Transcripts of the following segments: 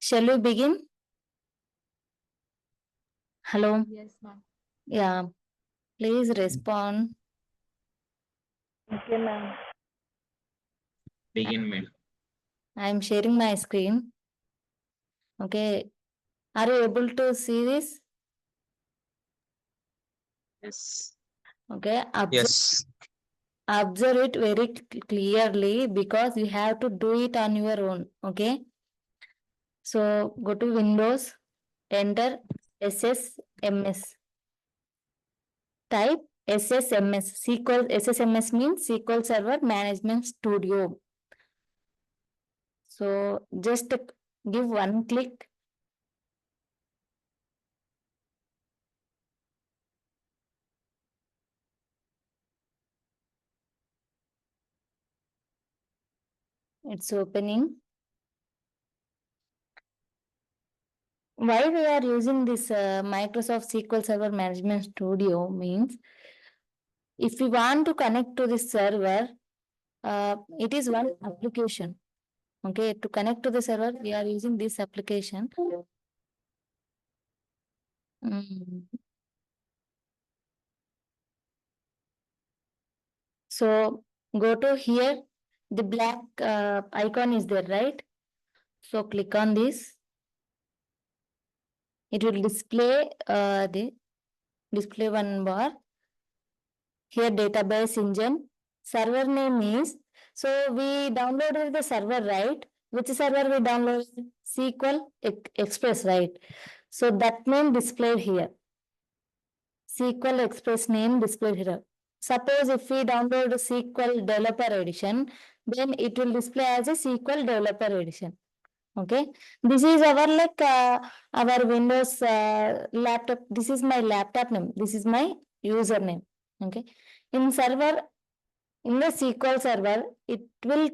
Shall we begin? Hello. Yes, ma'am. Yeah. Please respond. Okay, ma'am. Begin, madam. I am sharing my screen. Okay. Are you able to see this? Yes. Okay. Yes. Observe it very clearly because you have to do it on your own. Okay. So go to Windows, enter SSMS. Type SSMS. SSMS means SQL Server Management Studio. So just give one click. It's opening. Why we are using this Microsoft SQL Server Management Studio means if we want to connect to this server, it is one application. Okay, to connect to the server, we are using this application. Mm. So go to here, the black icon is there, right? So click on this. It will display the display one bar. Here database engine, server name is, so we downloaded the server, right? Which server we downloaded? SQL Express, right? So that name displayed here. SQL Express name displayed here. Suppose if we download SQL Developer Edition, then it will display as a SQL Developer Edition. Okay, this is our Windows laptop. This is my laptop name. This is my username. Okay, in server, in the SQL server, it will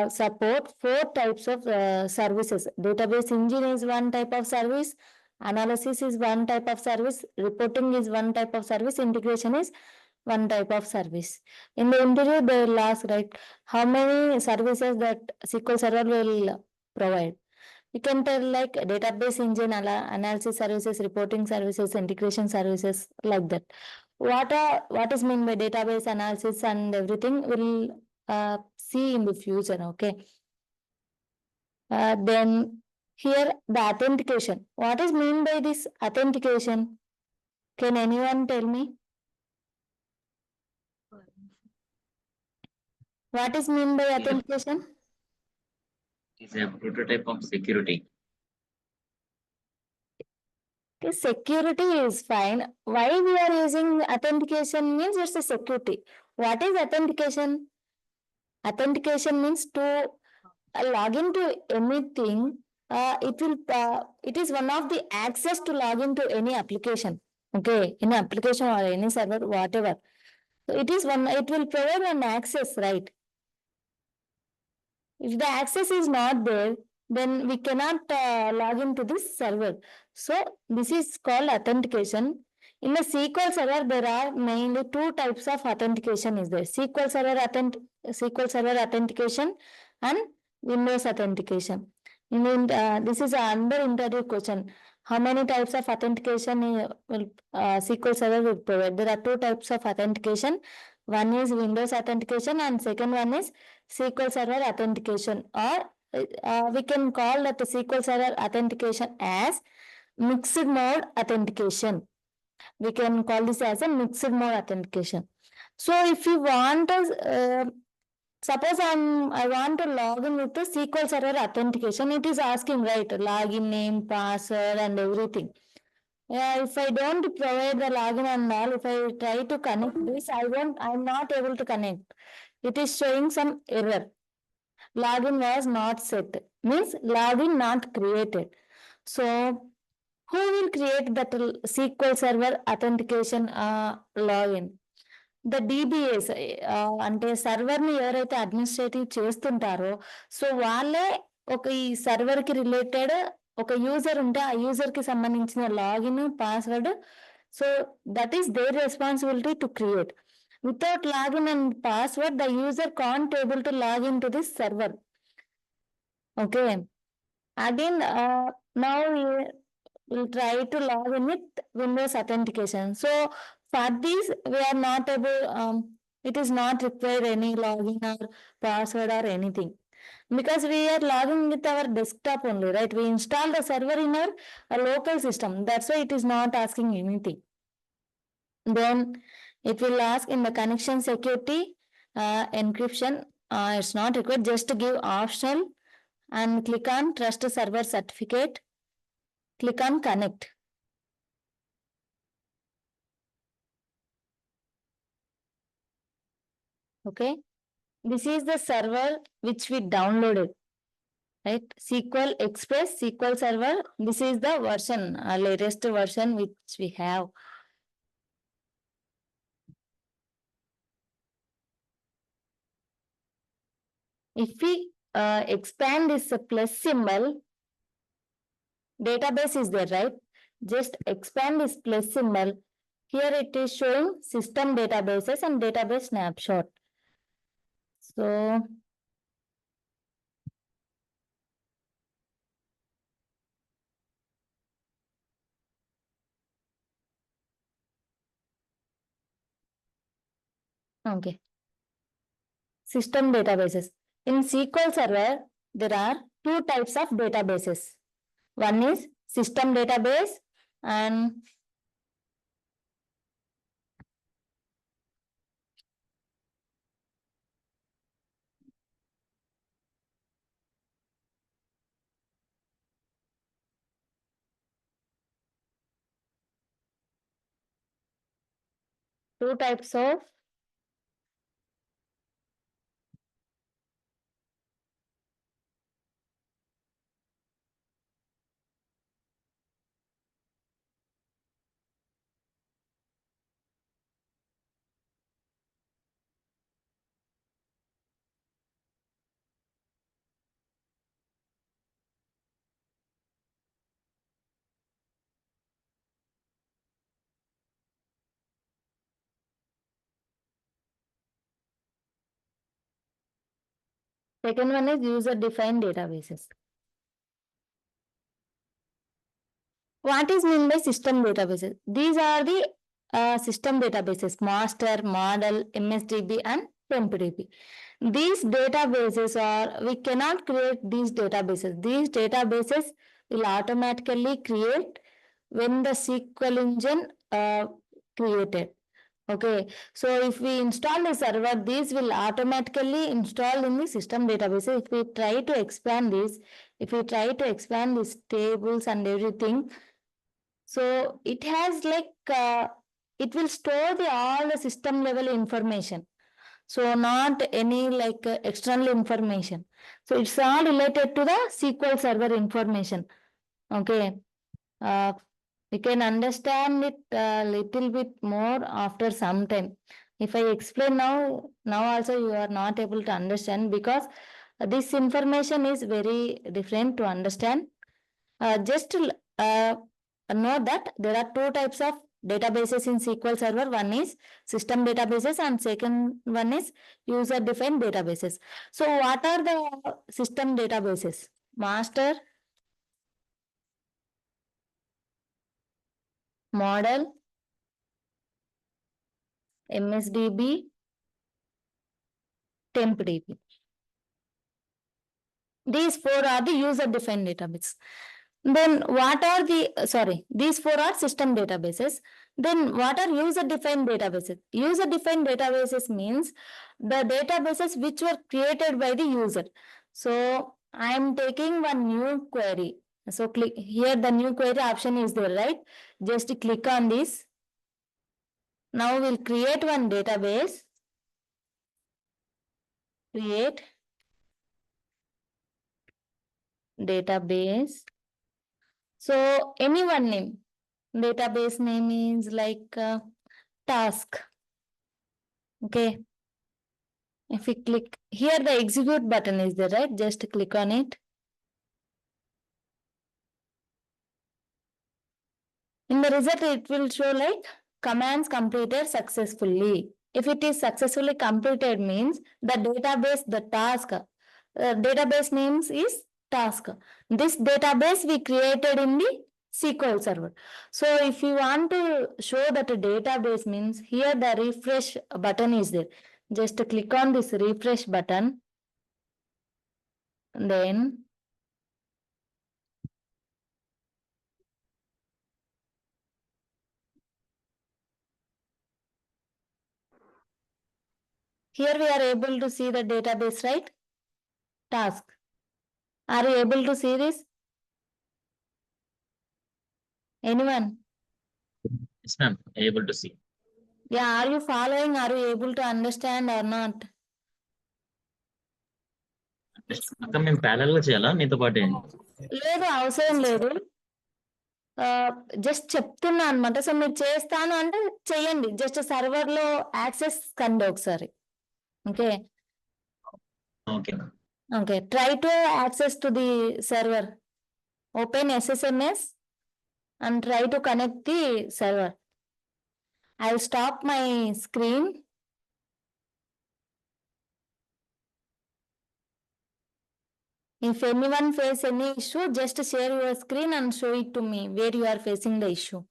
support 4 types of services. Database engine is one type of service, analysis is one type of service, reporting is one type of service, integration is one type of service. In the interview, they will ask, right, how many services that SQL server will provide. You can tell like database engine, analysis services, reporting services, integration services, like that. What is meant by database analysis and everything will see in the future. Okay. Then here the authentication. What is mean by this authentication? Can anyone tell me? What is mean by authentication? It is a prototype of security. Okay, security is fine. Why we are using authentication means it's a security. What is authentication? Authentication means to log into anything. It is one of the access to log into any application. Okay, any application or any server, whatever. So it is one. It will provide an access, right? If the access is not there, then we cannot log into this server. So this is called authentication. In the SQL server, there are mainly 2 types of authentication is there. SQL server authentication and Windows authentication. This is under interview question. How many types of authentication will SQL server will provide? There are 2 types of authentication. One is Windows authentication and second one is SQL Server authentication, or we can call that SQL Server authentication as mixed mode authentication. We can call this as a mixed mode authentication. So if you want suppose I want to log in with the SQL Server authentication, it is asking, right, login name, password and everything. Yeah, if I don't provide the login and all, if I try to connect this, I'm not able to connect. It is showing some error. Login was not set, means login not created. So who will create that SQL Server authentication login? The DBAs అంటే server ని ఎవరైతే administrative చేస్తుంటారో so వాళ్ళే ఒక ఈ server కి related ఒక user ఉంటే ఆ యూజర్ కి సంబంధించిన login password so that is there responsibility to create. Without login and password, the user can't able to log into this server. Okay. Again, now we'll try to log in with Windows authentication. So for this, we are not able, it is not required any login or password or anything. Because we are logging with our desktop only, right? We install the server in our local system. That's why it is not asking anything. Then it will ask in the connection security, encryption. It's not required. Just to give optional and click on trust server certificate. Click on connect. Okay. This is the server which we downloaded. Right? SQL Express, SQL Server. This is the version, latest version which we have. If we expand this plus symbol, database is there, right? Just expand this plus symbol. Here it is showing system databases and database snapshot. So okay. System databases. In SQL Server, there are two types of databases. One is system database and two types of second one is user-defined databases. What is meant by system databases? These are the system databases: master, model, MSDB, and TempDB. These databases are, we cannot create these databases. These databases will automatically create when the SQL engine created. Okay, so if we install the server, these will automatically install in the system database. If we try to expand this, if we try to expand these tables and everything, so it has like, it will store the all the system level information. So not any like external information. So it's all related to the SQL Server information. Okay. We can understand it a little bit more after some time. If I explain now also you are not able to understand because this information is very different to understand. Just know that there are two types of databases in SQL Server. One is system databases and second one is user-defined databases. So what are the system databases? Master, model, MSDB, TempDB. These four are the user-defined database. Then what are the, these four are system databases. Then what are user-defined databases? User-defined databases means the databases which were created by the user. So I am taking one new query. So click here, the new query option is there, right? Just click on this. Now we'll create one database. Create database. So any one name. Database name is like task. Okay. If we click here, the execute button is there, right? Just click on it. In the result, it will show like commands completed successfully. If it is successfully completed means the database, the task, database names is task. This database we created in the SQL server. So if you want to show that a database means here the refresh button is there. Just click on this refresh button. Then here we are able to see the database, right? Task. Are you able to see this? Anyone? Yes, ma'am. Able to see. Yeah, are you following? Are you able to understand or not? అక్క మేము parallel గా చేయాలా మీతో పాటే? లేదు, అవసరం లేదు. Just చెప్తున్నా అనమాట. సో మీరు చేస్తాను అంటే చెయ్యండి. జస్ట్ సర్వర్ లో యాక్సెస్ కండి ఒకసారి. Okay okay ma'am. Okay, try to access to the server. Open SSMS and try to connect the server. I'll stop my screen. If anyone face any issue, just share your screen and show it to me where you are facing the issue.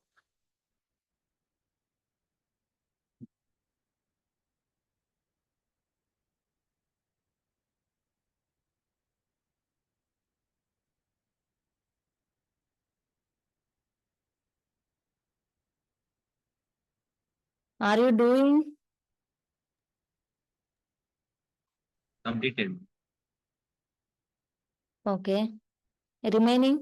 Are you doing? Completed. Okay. Remaining?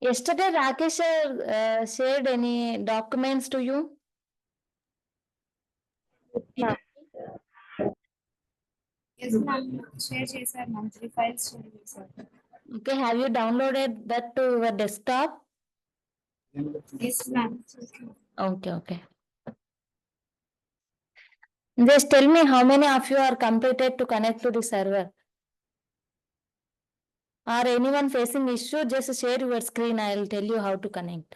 Yesterday, Rakesh shared any documents to you? Yes, ma'am. Share చేశారు ma'am. 3 files share చేశారు. Okay, have you downloaded that to your desktop? Yes, ma'am. Okay. Just tell me how many of you are completed to connect to the server. Or anyone facing issue, just share your screen. I will tell you how to connect.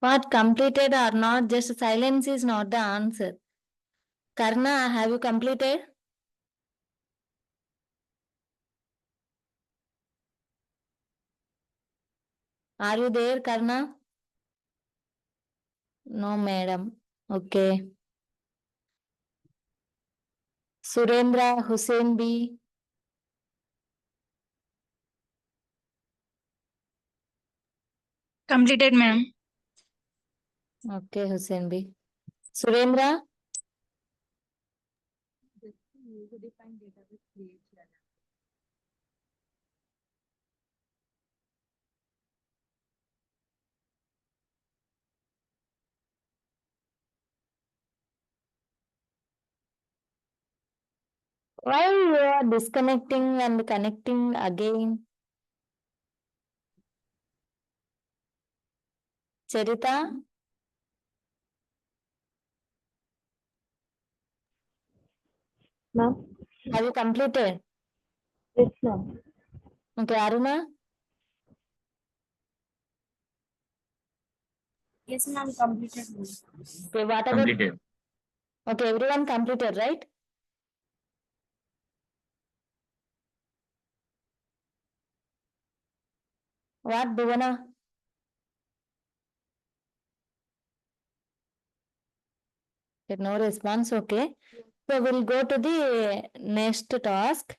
What completed or not, just silence is not the answer. Karna, have you completed? Are you there, Karna? No, madam. Okay. Surendra, Hussein B. Completed, ma'am. Okay, Hussein B. Surendra? Why you are disconnecting and connecting again? Charita? Ma'am? Have you completed? Yes, ma'am. Okay, Aruna? Yes, ma'am. Completed. Okay, what about? Completed. Okay, everyone completed, right? What, Bhuvana? Okay, no response, okay. So we'll go to the next task.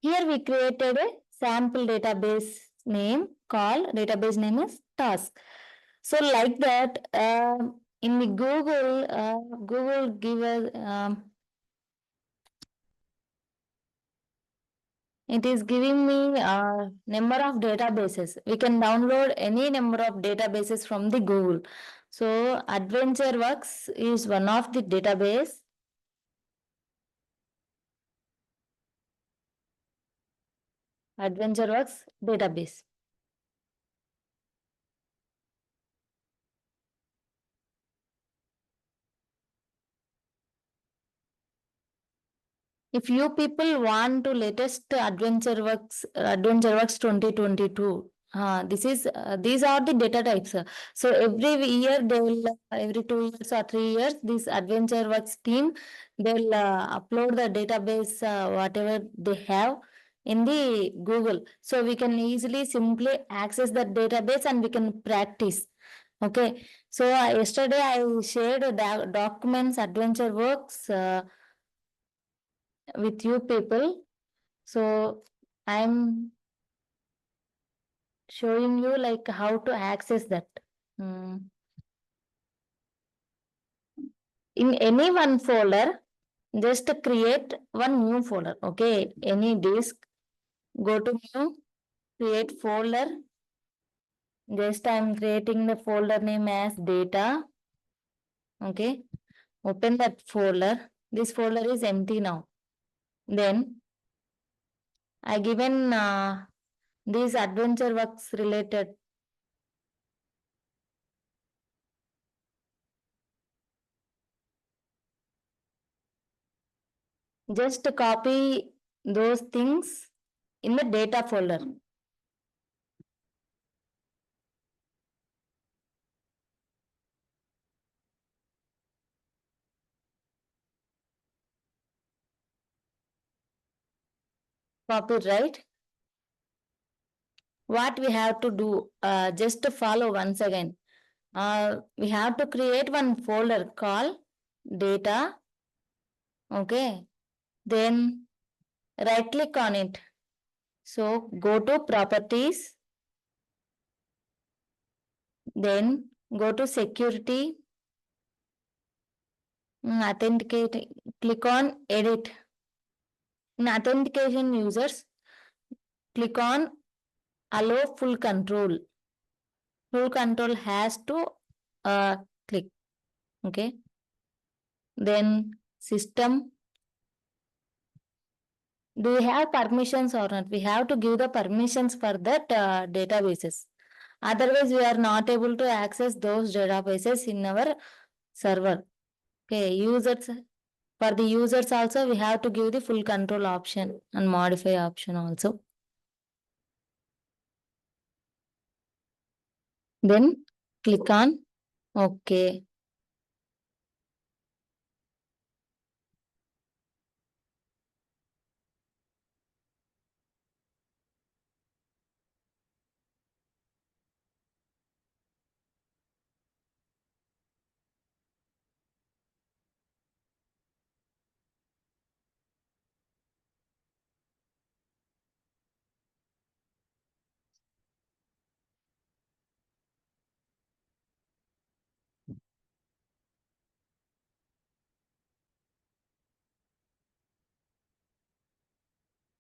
Here we created a sample database name call, database name is task. So like that, in the Google give us, it is giving me a number of databases. We can download any number of databases from the Google. So AdventureWorks is one of the database. AdventureWorks database. If you people want to latest AdventureWorks 2022, these are the data types. So every year they will, every 2 years or 3 years, this AdventureWorks team, they'll upload the database, whatever they have in the Google. So we can easily simply access that database and we can practice. Okay. So yesterday I shared documents, AdventureWorks, with you people. So I'm showing you like how to access that. In any one folder, just create one new folder. Okay, any disk, go to new, create folder. Just I'm creating the folder name as data. Okay, open that folder. This folder is empty now. Then I given these AdventureWorks related. Just copy those things in the data folder. Copy, right? What we have to do, just to follow once again. We have to create one folder called data. Okay. Then right click on it. So go to properties. Then go to security. Authenticate. Click on edit. In authentication users, click on allow full control. Full control has to click. Okay. Then system. Do we have permissions or not? We have to give the permissions for that databases. Otherwise, we are not able to access those databases in our server. Okay, users, for the users also, we have to give the full control option and modify option also. Then click on OK.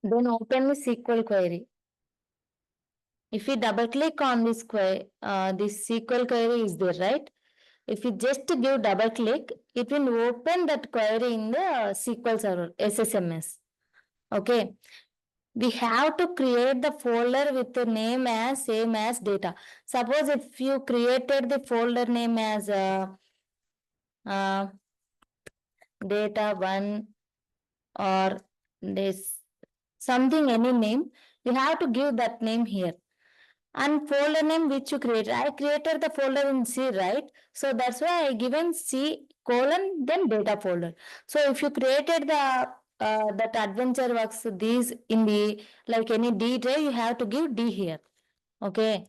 Then open the SQL query. If you double click on this query, this SQL query is there, right? If you just give double click, it will open that query in the SQL Server, SSMS. Okay. We have to create the folder with the name as same as data. Suppose if you created the folder name as data one or this something, any name, you have to give that name here. And folder name which you created, I created the folder in C, right? So that's why I given C : then data folder. So if you created the that AdventureWorks these in the like any D tray, you have to give D here. Okay.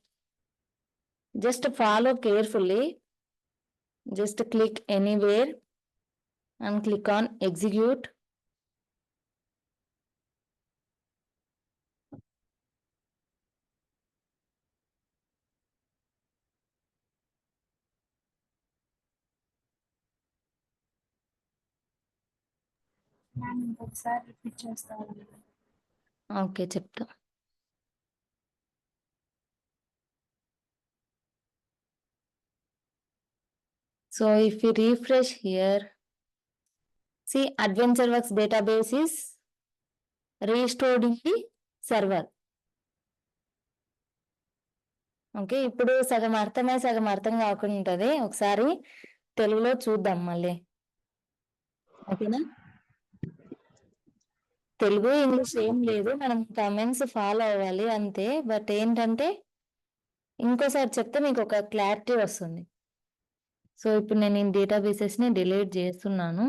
Just follow carefully. Just click anywhere and click on execute. Ma'am ఇంకొకసారి repeat చేస్తాను. Okay, చెప్తా. So if we refresh here, see AdventureWorks database is restored in the server. Okay, ఇప్పుడు సగం అర్థమై సగం అర్థం కాకుండా ఉంటుంది. ఒకసారి తెలుగులో చూద్దాం మళ్ళీ. ఓకేనా? తెలుగు ఇంగ్లీష్ ఏం లేదు, మనం కమెంట్స్ ఫాలో అవ్వాలి అంతే. బట్ ఏంటంటే ఇంకోసారి చెప్తే మీకు ఒక క్లారిటీ వస్తుంది. సో ఇప్పుడు నేను ఈ డేటాబేసెస్ ని డిలీట్ చేస్తున్నాను.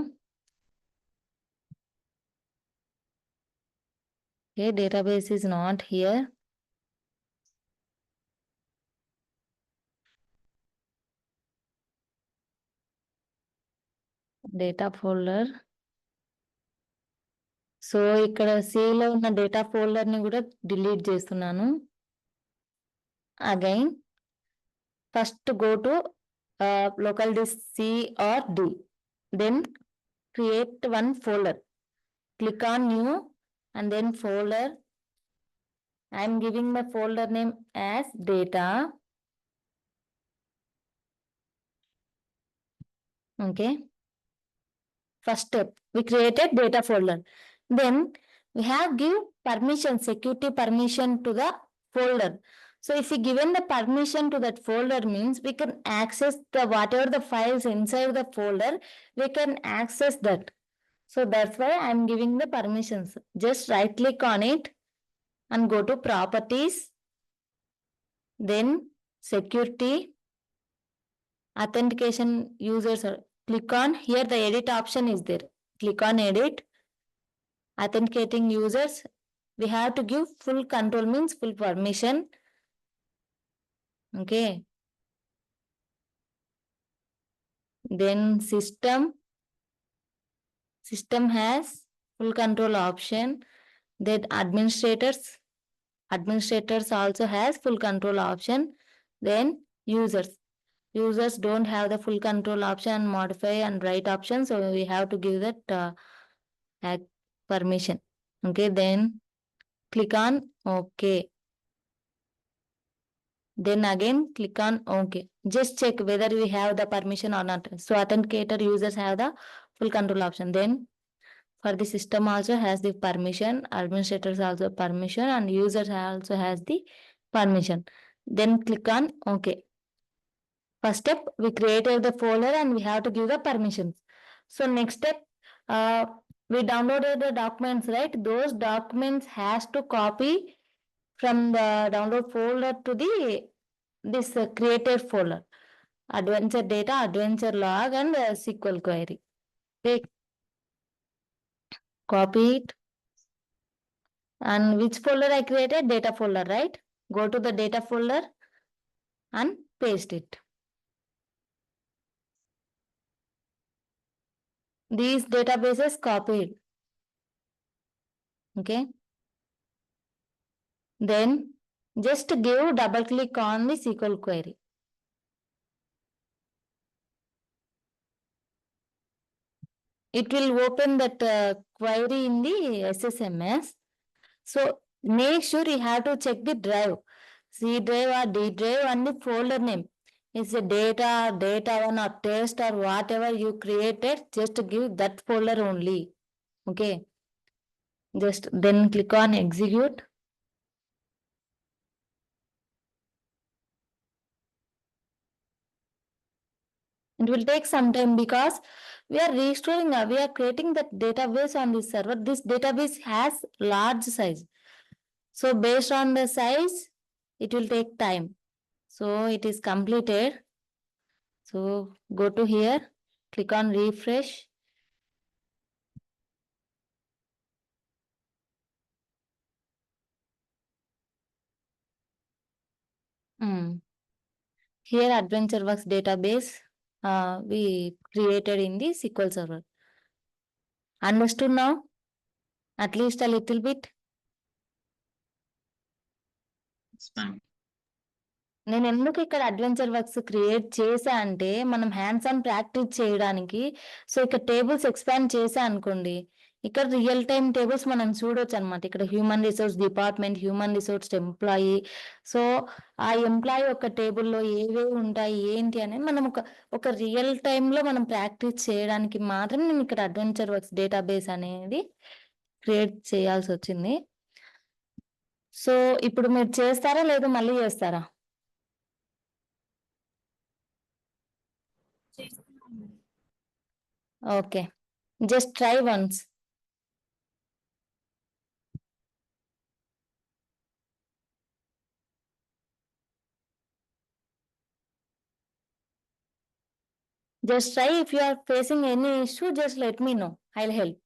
Okay, database is not here. Data folder. So ఇక్కడ C లో ఉన్న డేటా ఫోల్డర్ ని కూడా డిలీట్ చేస్తున్నాను. Again first go to local disk C or D. Then create one folder. Click on new and then folder. I am giving the folder name as data. Okay. First step, we created data folder. Then we have give permission, security permission to the folder. So if we given the permission to that folder means we can access the whatever the files inside the folder, we can access that. So that's why I am giving the permissions. Just right click on it and go to properties, then security, authentication users. Click on here, the edit option is there. Click on edit. Authenticating users, we have to give full control means full permission. Okay. Then system has full control option. Then administrators also has full control option. Then users don't have the full control option, modify and write option, so we have to give that permission. Okay, then click on okay. Then again click on okay. Just check whether we have the permission or not. So authenticator users have the full control option. Then for the system also has the permission, administrators also permission, and users also has the permission. Then click on okay. First step, we created the folder and we have to give the permissions. So next step, we downloaded the documents, right? Those documents has to copy from the download folder to this created folder. Adventure data, adventure log, and SQL query. Okay. Copy it. And which folder I created? Data folder, right? Go to the data folder and paste it. These databases copied. Okay. Then just give double click on the SQL query. It will open that query in the SSMS. So make sure you have to check the drive, C drive or D drive, and the folder name. It's a data one or test or whatever you created, just give that folder only. Okay. Just then click on execute. It will take some time because we are restoring, we are creating that database on this server. This database has large size. So based on the size, it will take time. So it is completed. So go to here, click on refresh. Here AdventureWorks database we created in the SQL server. Understood now? At least a little bit. Yes, ma'am. నేను ఎందుకు ఇక్కడ AdventureWorks create చేసా అంటే మనం hands on practice చేయడానికి. So ఇక్కడ tables expand చేసా అనుకోండి, ఇక్కడ రియల్ టైమ్ టేబుల్స్ మనం చూడొచ్చు అనమాట. ఇక్కడ human resource department, human resource employee. So ఆ ఎంప్లాయీ ఒక టేబుల్లో ఏవేవి ఉంటాయి ఏంటి అనేది మనం ఒక రియల్ టైంలో మనం ప్రాక్టీస్ చేయడానికి మాత్రం నేను ఇక్కడ అడ్వెంచర్ వర్క్స్ డేటాబేస్ అనేది క్రియేట్ చేయాల్సి వచ్చింది. సో ఇప్పుడు మీరు చేస్తారా లేదా మళ్ళీ చేస్తారా? చేస్తున్నాం madam. Okay, just try once. Just try. If you are facing any issue, just let me know. I'll help.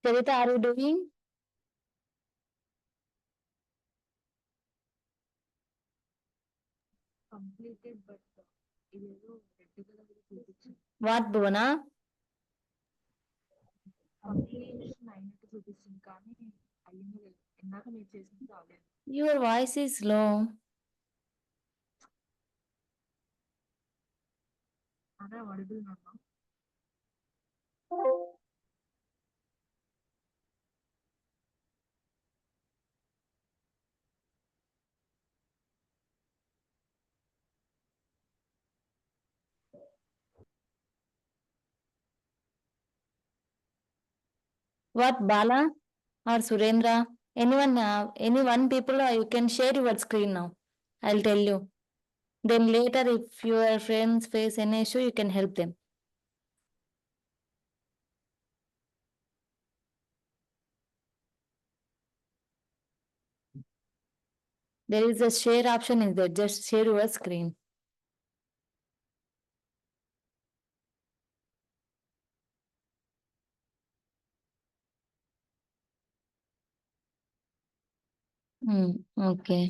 Charita, are you doing? Completed, but ఇదేదో రెడ్ కలర్ చూపించింది. What, Bhuvana? కంప్లీషన్ అయినట్టు చూపిస్తుంది కానీ అయ్యిందో లేదు. ఇందాక మీరు చేసింది రాలేదు. Your voice is low. అదే అడుగులు నన్ను. What, Bala or Surendra? Any one people, you can share your screen now. I'll tell you. Then later, if your friends face any issue, you can help them. There is a share option is there. Just share your screen. Okay.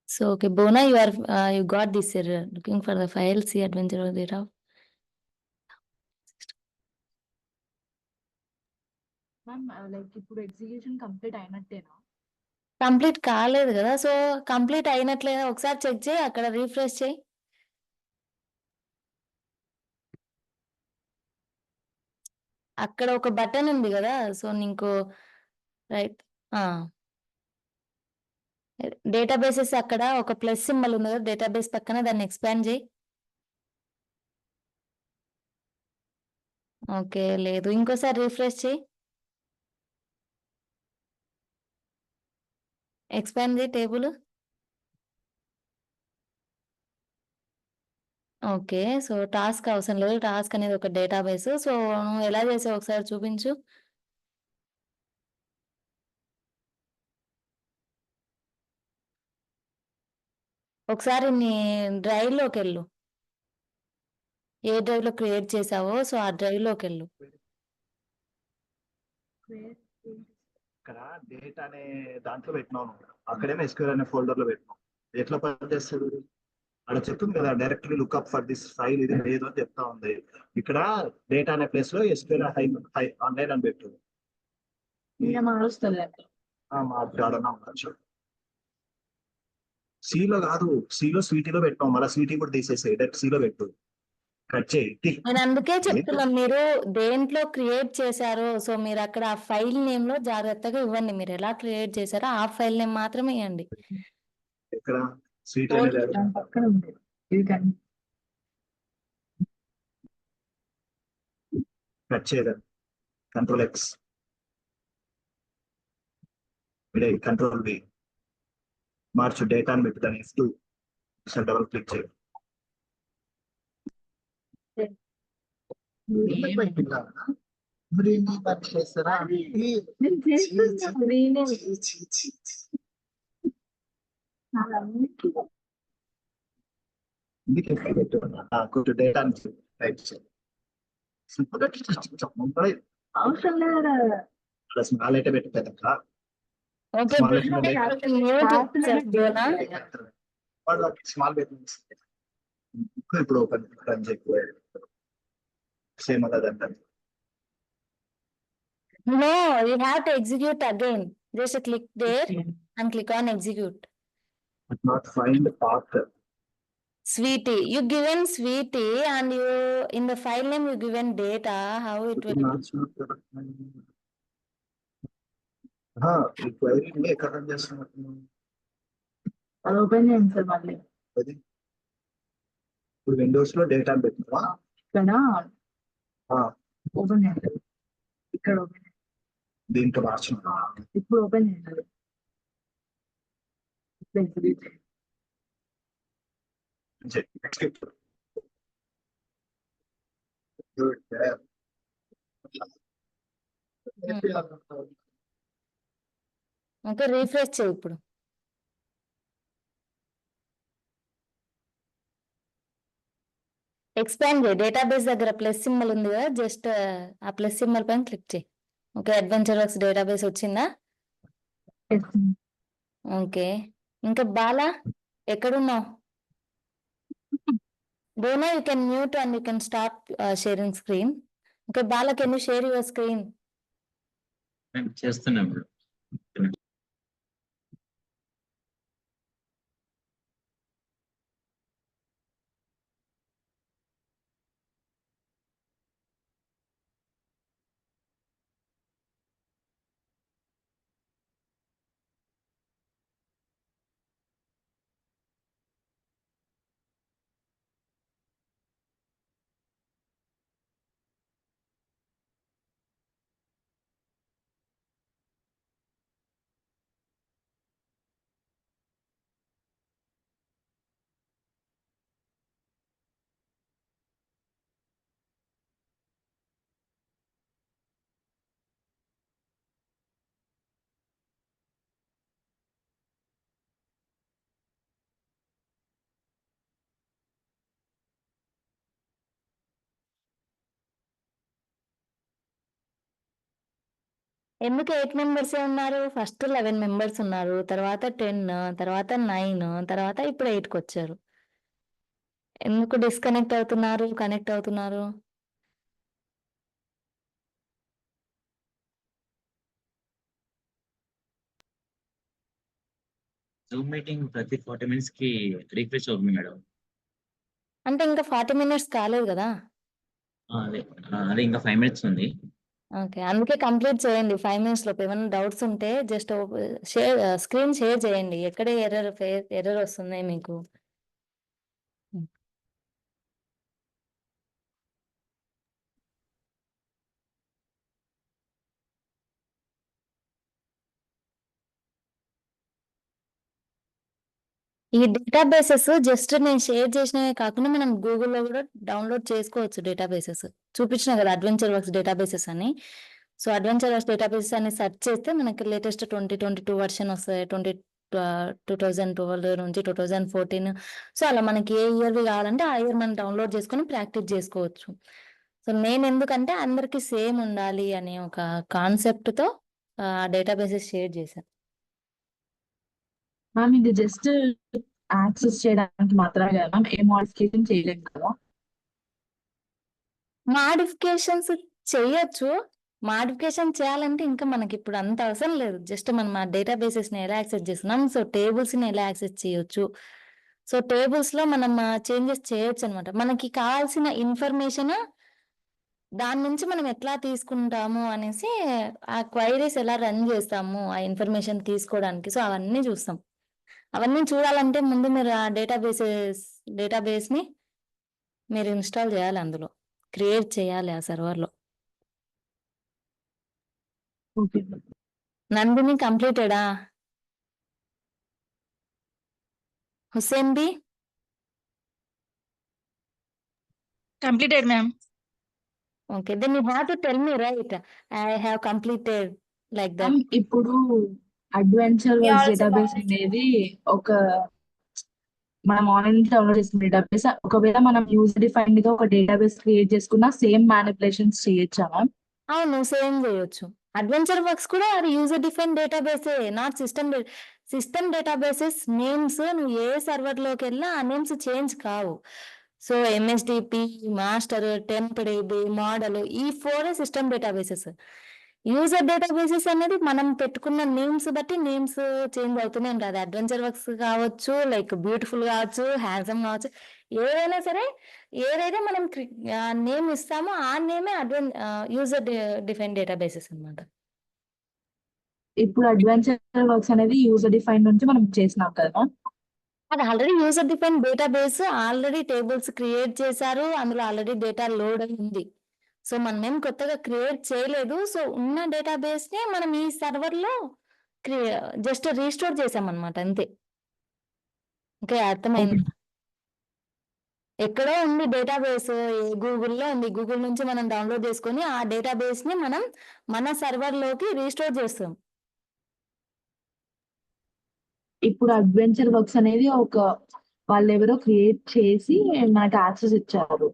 So, okay, Bona, you got this error. Looking for the file, see adventure of thereof. Ma'am like ఇప్పుడు execution complete అయినట్టేనా? Complete కాలేదు కదా, so complete అయినట్లేదా ఒకసారి check చేయి, అక్కడ refresh చేయి. అక్కడ ఒక button ఉంది కదా, సో నీకు రైట్ డేటాబేసెస్ అక్కడ ఒక ప్లస్ సింబల్ ఉంది కదా డేటాబేస్ పక్కన, దాన్ని ఎక్స్పాండ్ చేయి. ఓకే, లేదు, ఇంకోసారి రీఫ్రెష్ చేయి, ఎక్స్పాండ్ చేయి టేబుల్. ఓకే, సో టాస్క్ అవసరం లేదు, టాస్క్ అనేది ఒక డేటాబేస్. సో నువ్వు ఎలా చేసావు ఒకసారి చూపించు. ఒకసారి నీ డ్రైవ్ లోకి వెళ్ళు, ఏ డ్రైవ్ లో క్రియేట్ చేసావో సో ఆ డ్రైవ్ లోకి వెళ్ళు. ఇక్కడ డేట్ అనే దాంట్లో పెట్టినాను, అక్కడేమో ఎస్క్యూఎల్ అనే ఫోల్డర్ లో పెట్టినాం. ఎట్లా పనిచేస్తుంది అక్కడ చెప్తుంది కదా, directly look up for this file ఇది లేదు అని చెప్తా ఉంది. ఇక్కడ డేటా అనే ప్లేస్ లో ఎస్క్యూఎల్ ఆన్లైన్ అని పెట్టు. సిలో కాదు, సిలో స్వీటీలో పెట్టాం, మళ్ళీ స్వీటీ కూడా తీసేసాయి, డైరెక్ట్ సిలో పెట్టు, కట్ చేయి. నేను అందుకే చెప్తున్నాను, మీరు దేంట్లో క్రియేట్ చేశారో సో మీరు అక్కడ ఆ ఫైల్ నేమ్ లో జాగ్రత్తగా ఇవ్వండి. మీరు ఎలా క్రియేట్ చేశారో ఆ ఫైల్ నేమ్ మాత్రమే ఇవ్వండి. ఇక్కడ స్వీట్ అనేది పక్కన ఉంది ఇది కానీ కట్ చేయలేదు. కంట్రోల్ ఎక్స్, కంట్రోల్ బి, మార్చు డేటా అని పెట్టి దాన్ని F2 డబుల్ క్లిక్ చేయి. మరి నీ పని చేస్తారా? కొంచెం డేటా టైప్ చేయి. అవసరం లేదా? స్మాల్ అయితే పెట్టి పెద్ద ఓకే Small ఇప్పుడు letter mute చేస్తున్నా. వాడు స్మాల్ బెట్ ఇప్పుడు ఓపెన్ రన్ చేయకపోయాడు సేమ్ అలా అంటారు. No, you have to execute again. Just click there and click on execute. Not find the path. Sweetie, you given sweetie and you in the file name you given data. How it will? ఈ query ఎక్కడ run చేస్తున్నట్టు అది open చేయండి sir మళ్ళీ. అది ఇప్పుడు Windows లో data పెట్టినా ఇక్కడ ఓపెన్ చేయండి. ఇక్కడ ఓపెన్ దీంట్లో మార్చిన ఇప్పుడు ఓపెన్ చేయండి. ఓకే రీఫ్రెష్ చేయి ఇప్పుడు. ఎక్స్పాండ్ చేయి. డేటాబేస్ దగ్గర ప్లస్ సింబల్ ఉంది కదా, జస్ట్ ఆ ప్లస్ సింబల్ పైన క్లిక్ చేయి. ఓకే అడ్వెంచర్ వర్క్స్ డేటాబేస్ వచ్చిందా? ఓకే ఇంకా బాలా ఎక్కడున్నావు? Dona, you can mute and you can start sharing screen. Okay, Bala, can you share your screen? నేను చేస్తున్నా ఇప్పుడు. ఎందుకు 8 members ఉన్నారు? ఫస్ట్ 11 members ఉన్నారు, తర్వాత 10, తర్వాత 9, తర్వాత ఇప్పుడు 8కి వచ్చారు. ఎందుకు డిస్కనెక్ట్ అవుతున్నారు, కనెక్ట్ అవుతున్నారు? జూమ్ మీటింగ్ ప్రతి 40 minutes కి రిఫ్రెష్ అవుతుంది మేడం. అంటే ఇంకా 40 minutes కాలేదు కదా? అదే ఇంకా 5 minutes ఉంది. ఓకే అందుకే కంప్లీట్ చేయండి 5 minutes లోపు. ఏమైనా డౌట్స్ ఉంటే జస్ట్ స్క్రీన్ షేర్ చేయండి. ఎక్కడ ఎర్రర్ వస్తుంది మీకు? ఈ డేటాబేసెస్ జస్ట్ నేను షేర్ చేసినవే కాకుండా మనం గూగుల్లో కూడా డౌన్లోడ్ చేసుకోవచ్చు. డేటాబేసెస్ చూపించిన కదా అడ్వెంచర్ వర్క్స్ డేటాబేసెస్ అని. సో అడ్వెంచర్ వర్క్స్ డేటాబేసెస్ అని సెర్చ్ చేస్తే మనకి లేటెస్ట్ 2022 వర్షన్ వస్తాయి. 2012 నుంచి 2014. సో అలా మనకి ఏ ఇయర్వి కావాలంటే ఆ ఇయర్ మనం డౌన్లోడ్ చేసుకొని ప్రాక్టీస్ చేసుకోవచ్చు. సో నేను ఎందుకంటే అందరికీ సేమ్ ఉండాలి అనే ఒక కాన్సెప్ట్తో డేటాబేసెస్ షేర్ చేశాను. మ్యామ్ ఇది జస్ట్ యాక్సెస్ చేయడానికి మాత్రమే కదా మ్యామ్, ఏ మోడిఫికేషన్ చేయలేదు కదా? మాడిఫికేషన్స్ చేయొచ్చు. మాడిఫికేషన్ చేయాలంటే ఇంకా మనకి ఇప్పుడు అంత అవసరం లేదు. జస్ట్ మనం ఆ డేటాబేసెస్ ని ఎలా యాక్సెస్ చేస్తున్నాం, సో టేబుల్స్ ని ఎలా యాక్సెస్ చేయొచ్చు, సో టేబుల్స్ లో మనం చేంజెస్ చేయొచ్చు అనమాట. మనకి కావాల్సిన ఇన్ఫర్మేషన్ దాని నుంచి మనం ఎట్లా తీసుకుంటాము అనేసి, ఆ క్వైరీస్ ఎలా రన్ చేస్తాము ఆ ఇన్ఫర్మేషన్ తీసుకోవడానికి, సో అవన్నీ చూస్తాం. అవన్నీ చూడాలంటే ముందు మీరు ఆ డేటాబేస్ ని మీరు ఇన్స్టాల్ చేయాలి, అందులో క్రియేట్ చేయాలి ఆ సర్వర్లో. ఓకే నందిని కంప్లీటెడా? Hussain B? Completed, ma'am. Okay, then you have to tell me, right? I have completed like that. ఇప్పుడు adventure We works also database completed. అనేది ఒక మనం ఆన్లైన్ నుంచి డౌన్లోడ్ చేసిన డేటాబేస్. ఒకవేళ మనం యూజర్ డిఫైన్డ్ గా ఒక డేటాబేస్ క్రియేట్ చేసుకున్న సేమ్ మ్యానిపులేషన్స్ చేయొచ్చా మ్యామ్? అవును, సేమ్ చేయొచ్చు. అడ్వెంచర్ వర్క్స్ కూడా అది యూజర్ డిఫైన్ డేటాబేసే, నాట్ సిస్టమ్ డేటాబేసెస్ నేమ్స్ నువ్వు ఏ సర్వర్ లోకి వెళ్ళినా ఆ నేమ్స్ చేంజ్ కావు. So MSDB, master, tempdb, model, ఈ 4 సిస్టమ్ డేటాబేసెస్. యూజర్ డేటాబేసెస్ అనేది మనం పెట్టుకున్న నేమ్స్ బట్టి నేమ్స్ చేంజ్ అవుతూనే ఉంటుంది. అడ్వెంచర్ వర్క్స్ కావచ్చు, లైక్ బ్యూటిఫుల్ కావచ్చు, హ్యాండ్సమ్ కావచ్చు, ఏదైనా సరే ఏదైతే మనం నేమ్ ఇస్తామో ఆ నేమే యూజర్ డిఫైన్ డేటాబేసెస్ అన్నమాట. ఇప్పుడు అడ్వెంచర్ వర్క్స్ అనేది యూజర్ డిఫైన్ నుంచి మనం చేసినాం కదా మ్యామ్? అది already user define database, already tables create చేశారు, అందులో ఆల్రెడీ డేటా లోడ్ అయి ఉంది. సో మనం ఏం కొత్తగా క్రియేట్ చేయలేదు. సో ఉన్న డేటాబేస్ నే మనం ఈ సర్వర్ లో జస్ట్ రీస్టోర్ చేసామన్నమాట, అంతే. ఓకే, అర్థమైంది. ఎక్కడో ఉంది డేటాబేస్, గూగుల్లో ఉంది. గూగుల్ నుంచి మనం డౌన్లోడ్ చేసుకొని ఆ డేటాబేస్ ని మనం మన సర్వర్ లోకి రీస్టోర్ చేస్తాం. ఇప్పుడు అడ్వెంచర్ వర్క్స్ అనేది ఒక వాళ్ళు ఎవరో క్రియేట్ చేసి మనకి యాక్సెస్ ఇచ్చారు.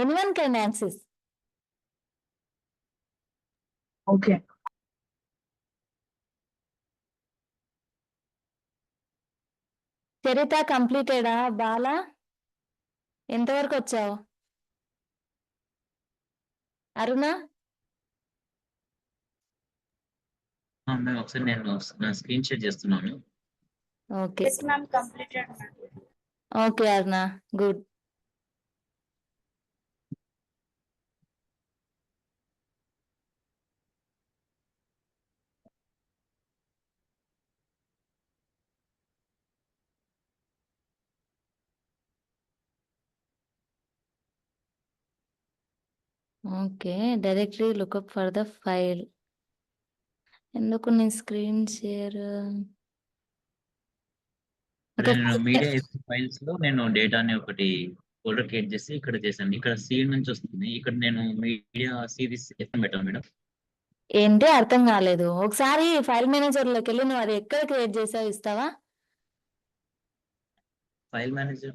Anyone can access. Okay. Charita కంప్లీటెడా? బాలా ఎంతవరకు వచ్చావు? అరుణ? మ్యామ్ ఒకసారి నేను నా స్క్రీన్ షేర్ చేస్తున్నాను. Okay Yes, ma'am, completed, ma'am. Okay Aruna, good. Okay, directly look up for the file. ఎందుకు నీ స్క్రీన్ షేర్? నేను మీడియా ఫైల్స్ లో నేను డేటాని ఒకటి ఫోల్డర్ క్రియేట్ చేసి ఇక్కడ చేశాను. ఇక్కడ సీడ్ నుంచి వస్తుంది. ఇక్కడ నేను మీడియా సిరీస్ ఎఫ్ పెట్టాను మేడం. ఏంటి అర్థం కాలేదు. ఒకసారి ఫైల్ మేనేజర్ లోకి వెళ్ళి నువ్వు అది ఎక్కడ క్రియేట్ చేసావు ఇస్తావా? ఫైల్ మేనేజర్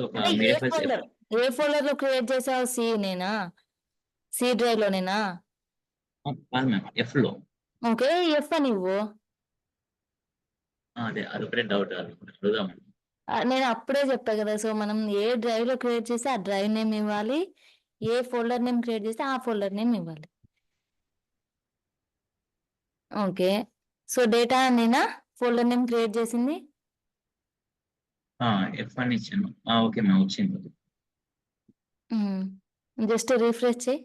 ఒక అంటే మీడియా ఫైల్స్ ఏ ఫోల్డర్ లో క్రియేట్ చేసావు? సి డ్రైవ్ లోనేనా? కాదు మ్యామ్, ఎఫ్ లో. ఓకే, ఎఫ్ నువ్వు. అదే అదొకటే డౌట్ అడుగుదాం. నేను అప్పుడే చెప్పా కదా. సో మనం ఏ డ్రైవ్ లో క్రియేట్ చేస్తే ఆ డ్రైవ్ నేమ్ ఇవ్వాలి, ఏ ఫోల్డర్ నేమ్ క్రియేట్ చేస్తే ఆ ఫోల్డర్ నేమ్ ఇవ్వాలి. ఓకే, సో డేటా నేనా ఫోల్డర్ నేమ్ క్రియేట్ చేసింది? ఎఫ్ అని ఇచ్చాను. ఓకే మ్యామ్, వచ్చింది. జస్ట్ రిఫ్రెష్ చేయి.